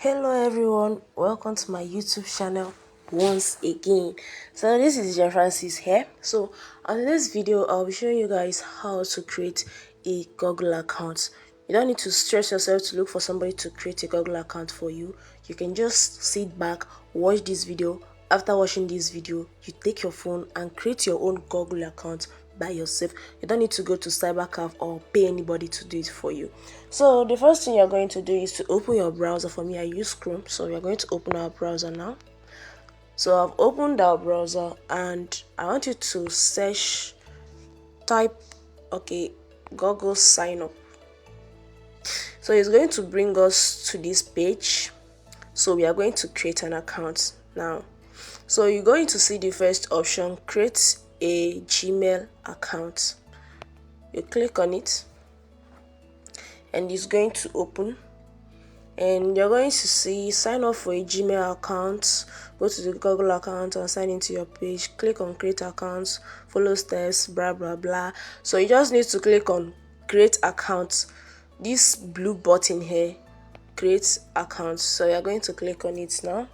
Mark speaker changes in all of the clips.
Speaker 1: Hello everyone, welcome to my YouTube channel once again. So this is Jen Francis here. So on this video I'll be showing you guys how to create a Google account. You don't need to stress yourself to look for somebody to create a Google account for you. You can just sit back, watch this video. After watching this video, you take your phone and create your own Google account by yourself. You don't need to go to cybercafe or pay anybody to do it for you. So the first thing you're going to do is to open your browser. For me, I use Chrome, so we're going to open our browser now. So I've opened our browser and I want you to type Google sign up. So it's going to bring us to this page. So we are going to create an account now. So you're going to see the first option, create a Gmail account. You click on it and it's going to open, and you're going to see sign up for a Gmail account. Go to the Google account and sign into your page. Click on create account, follow steps, blah blah blah. So you just need to click on create account, this blue button here, create account. So you're going to click on it now.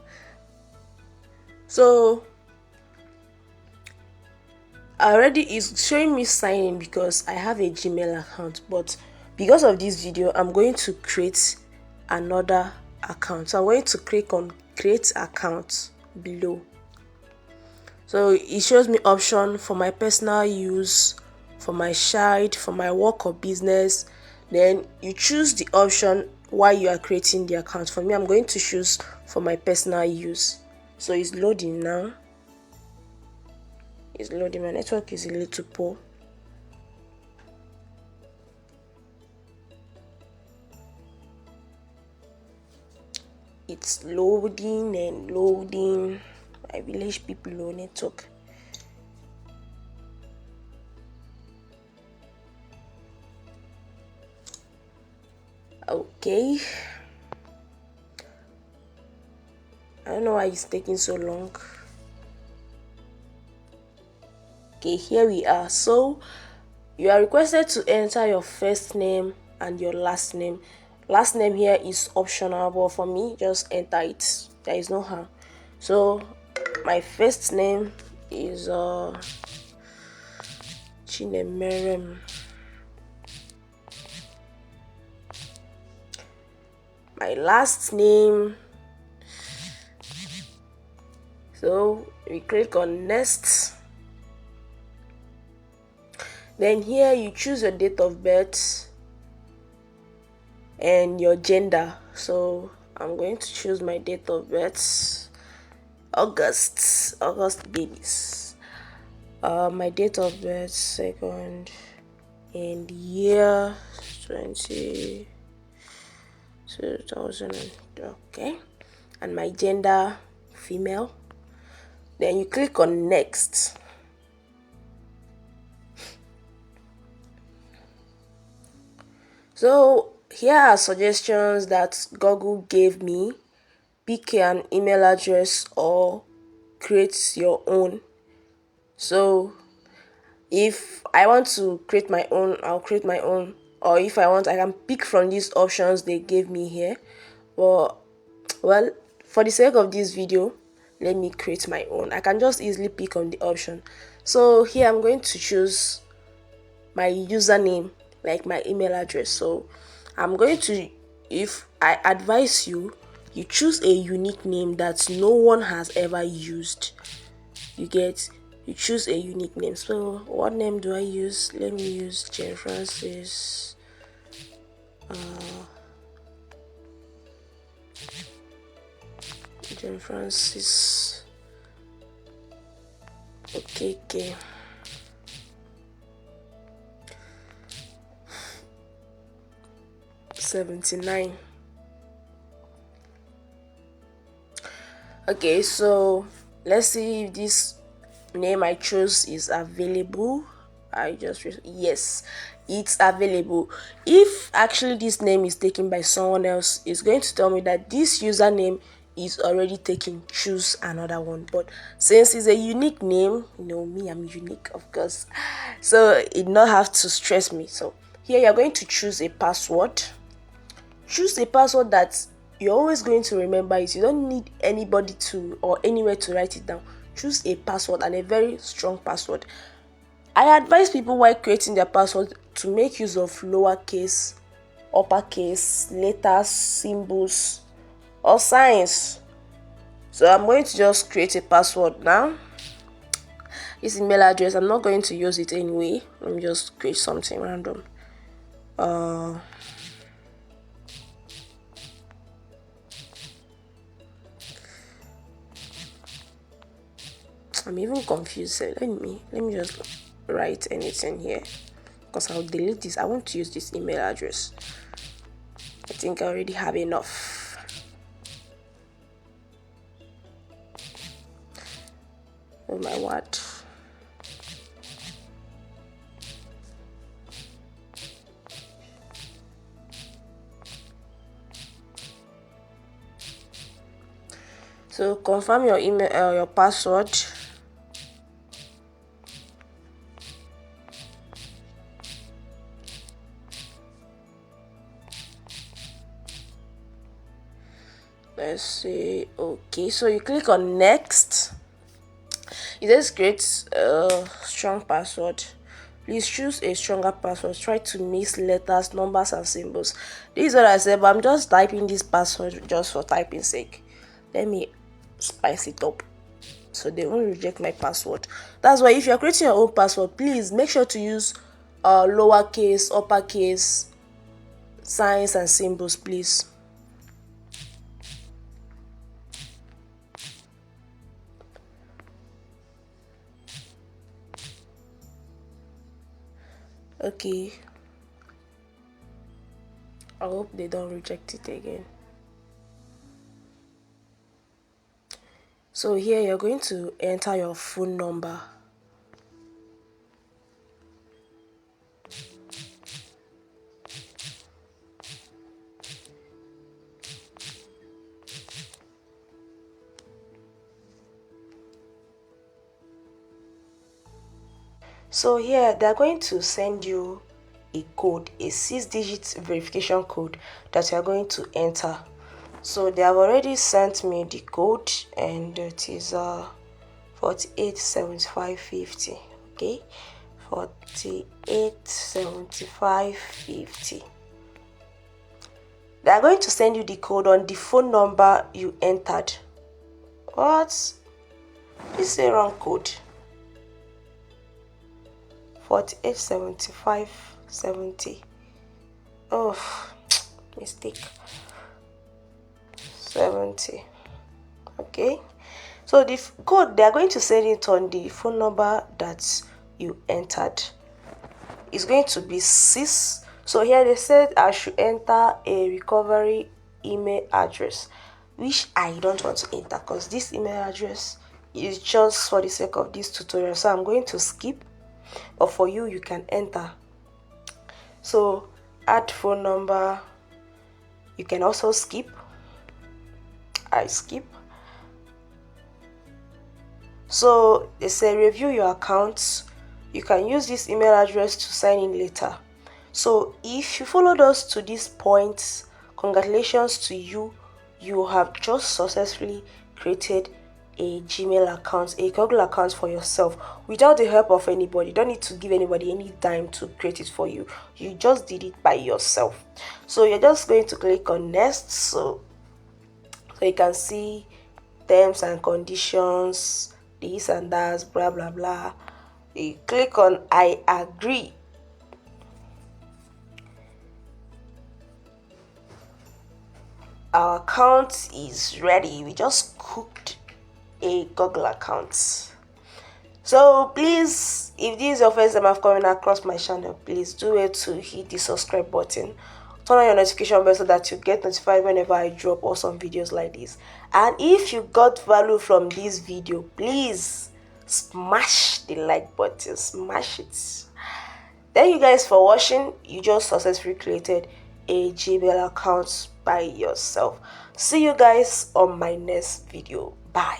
Speaker 1: So already is showing me sign in because I have a Gmail account, but because of this video I'm going to create another account. So I'm going to click on create account below. So it shows me option for my personal use, for my child, for my work or business. Then you choose the option while you are creating the account. For me, I'm going to choose for my personal use. So it's loading now. It's loading. My network is a little poor. It's loading and loading. My village people low network. Okay. I don't know why it's taking so long. Okay, here we are. So you are requested to enter your first name and your last name. Last name here is optional, but for me, just enter it. There is no harm. So my first name is Chinemerem. My last name. So we click on next. Then here you choose your date of birth and your gender. So I'm going to choose my date of birth, August babies. My date of birth, second, and year 2000. Okay, and my gender, female. Then you click on next. So here are suggestions that Google gave me. Pick an email address or create your own. So if I want to create my own, I'll create my own. Or if I want, I can pick from these options they gave me here. But well, for the sake of this video, let me create my own. I can just easily pick on the option. So here I'm going to choose my username, like my email address. So I'm going to, if I advise you, you choose a unique name that no one has ever used. You choose a unique name. So what name do I use? Let me use Jen Francis. Jen Francis. Okay. 79. Okay, so let's see if this name I chose is available. Yes, it's available. If actually this name is taken by someone else, it's going to tell me that this username is already taken. Choose another one. But since it's a unique name, me, I'm unique, of course, so it not have to stress me. So here you're going to choose a password. Choose a password that you're always going to remember it. You don't need anybody to or anywhere to write it down. Choose a password, and a very strong password. I advise people while creating their password to make use of lowercase, uppercase, letters, symbols, or signs. So I'm going to just create a password now. This email address, I'm not going to use it anyway. Let me just create something random. I'm even confused. Let me just write anything here, because I'll delete this. I want to use this email address. I think I already have enough. Oh my word. So confirm your email, your password. Let's say okay. So you click on next. It says create a strong password. Please choose a stronger password. Try to miss letters, numbers, and symbols. This is what I said, but I'm just typing this password just for typing sake. Let me spice it up so they won't reject my password. That's why if you're creating your own password, please make sure to use lowercase, uppercase, signs, and symbols, please. Okay, I hope they don't reject it again. So here you're going to enter your phone number. So here they're going to send you a code, a 6-digit verification code that you're going to enter. So they have already sent me the code, and it is 487550. Okay, 487550. They are going to send you the code on the phone number you entered. What? This is a wrong code. 487570. Oh, mistake. 70. Okay, so the code, they are going to send it on the phone number that you entered. It's going to be 6. So here they said I should enter a recovery email address, which I don't want to enter because this email address is just for the sake of this tutorial. So I'm going to skip, but for you, you can enter. So add phone number, you can also skip. I skip. So they say review your accounts. You can use this email address to sign in later. So if you followed us to this point, congratulations to you. You have just successfully created a Gmail account, a Google account for yourself without the help of anybody. You don't need to give anybody any time to create it for you. You just did it by yourself. So you're just going to click on next. So you can see terms and conditions, this and that, blah blah blah. You click on I agree. Our account is ready. We just cooked a Google account. So please, if this is your first time of coming across my channel, please do it to hit the subscribe button. Turn on your notification bell so that you get notified whenever I drop awesome videos like this. And if you got value from this video, please smash the like button, smash it. Thank you guys for watching. You just successfully created a Gmail account by yourself. See you guys on my next video. Bye.